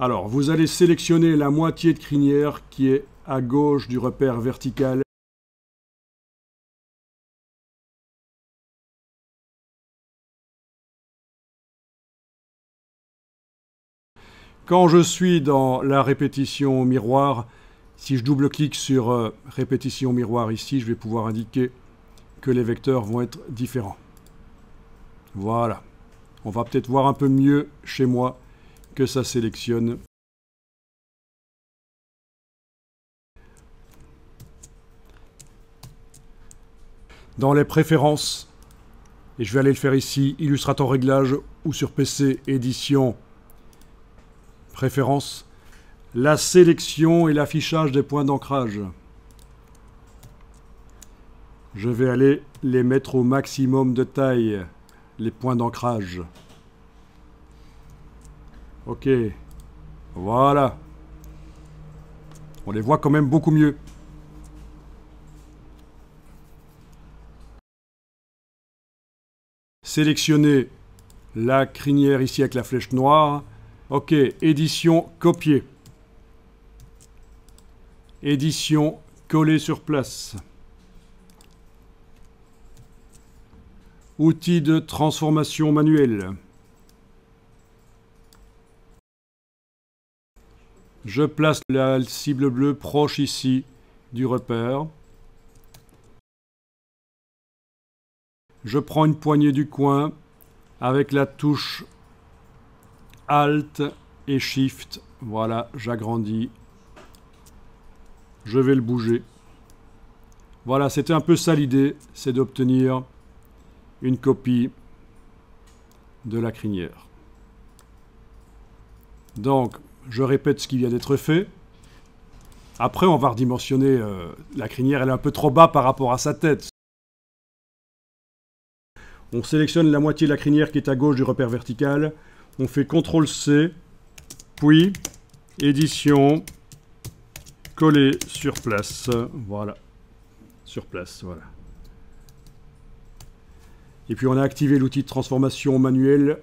Alors, vous allez sélectionner la moitié de crinière qui est à gauche du repère vertical. Quand je suis dans la répétition miroir, si je double-clique sur répétition miroir ici, je vais pouvoir indiquer que les vecteurs vont être différents. Voilà. On va peut-être voir un peu mieux chez moi que ça sélectionne. Dans les préférences, et je vais aller le faire ici, Illustrator Réglages ou sur PC, Édition, Préférences, la sélection et l'affichage des points d'ancrage. Je vais aller les mettre au maximum de taille, les points d'ancrage. Ok, voilà. On les voit quand même beaucoup mieux. Sélectionnez la crinière ici avec la flèche noire. Ok, édition, copier. Édition, coller sur place. Outil de transformation manuelle. Je place la cible bleue proche ici du repère. Je prends une poignée du coin avec la touche Alt et Shift. Voilà, j'agrandis. Je vais le bouger. Voilà, c'était un peu ça l'idée, c'est d'obtenir une copie de la crinière. Donc, je répète ce qui vient d'être fait. Après, on va redimensionner la crinière, elle est un peu trop bas par rapport à sa tête. On sélectionne la moitié de la crinière qui est à gauche du repère vertical. On fait CTRL-C, puis édition, coller sur place. Voilà. Sur place, voilà. Et puis on a activé l'outil de transformation manuelle.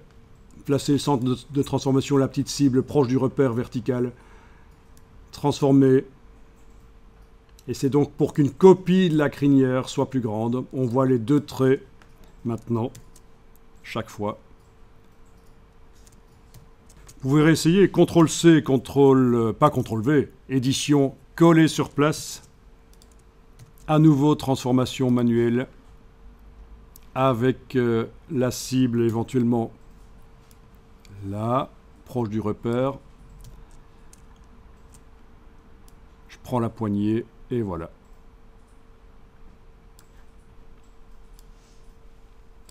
Placer le centre de transformation, la petite cible proche du repère vertical. Transformer. Et c'est donc pour qu'une copie de la crinière soit plus grande. On voit les deux traits maintenant, chaque fois. Vous pouvez réessayer CTRL-C, pas CTRL-V, édition, coller sur place. À nouveau, transformation manuelle avec la cible éventuellement là, proche du repère. Je prends la poignée et voilà.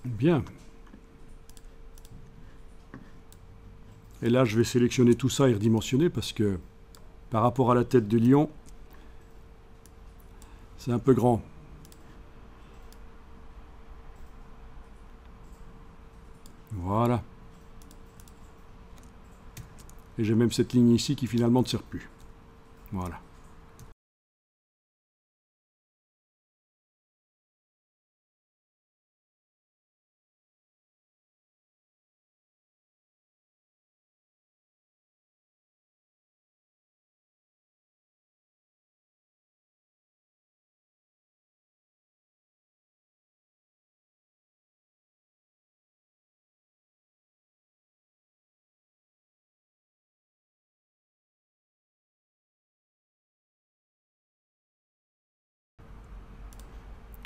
Bien. Et là, je vais sélectionner tout ça et redimensionner parce que par rapport à la tête de lion, c'est un peu grand. Voilà. Et j'ai même cette ligne ici qui finalement ne sert plus. Voilà.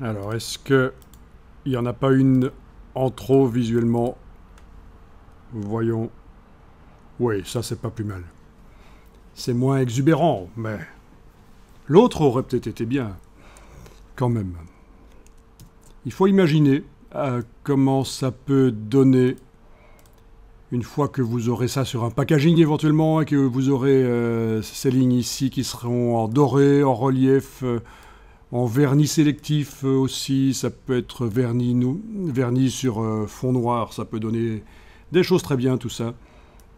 Alors, est-ce que il n'y en a pas une en trop visuellement? Voyons. Oui, ça c'est pas plus mal. C'est moins exubérant, mais l'autre aurait peut-être été bien, quand même. Il faut imaginer comment ça peut donner une fois que vous aurez ça sur un packaging éventuellement et que vous aurez ces lignes ici qui seront en doré, en relief, en vernis sélectif aussi. Ça peut être vernis sur fond noir, ça peut donner des choses très bien tout ça.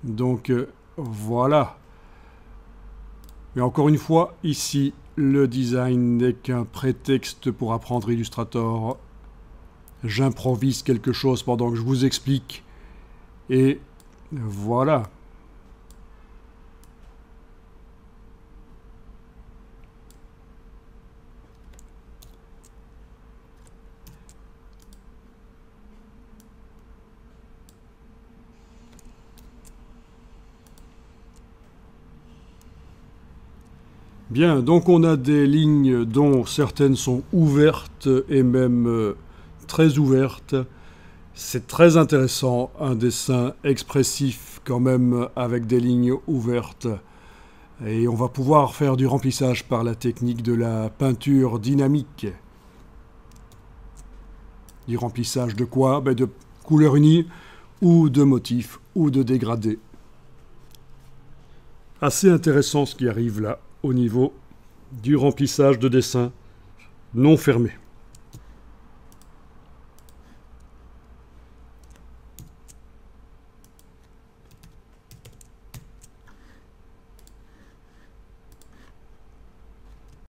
Donc voilà. Mais encore une fois, ici, le design n'est qu'un prétexte pour apprendre Illustrator. J'improvise quelque chose pendant que je vous explique. Et voilà. Bien, donc on a des lignes dont certaines sont ouvertes et même très ouvertes. C'est très intéressant, un dessin expressif quand même avec des lignes ouvertes. Et on va pouvoir faire du remplissage par la technique de la peinture dynamique. Du remplissage de quoi? De couleurs unies ou de motifs ou de dégradés. Assez intéressant ce qui arrive là au niveau du remplissage de dessin non fermé.